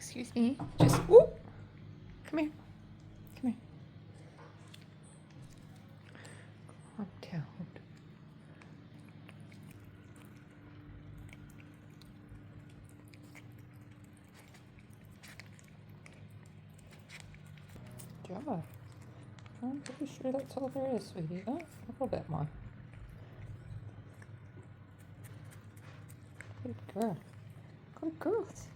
Excuse me. Just, ooh. Come here. Come here. Calm down. Job. I'm pretty sure that's all there is, sweetie. Oh, a little bit more. Good girl. Good girls.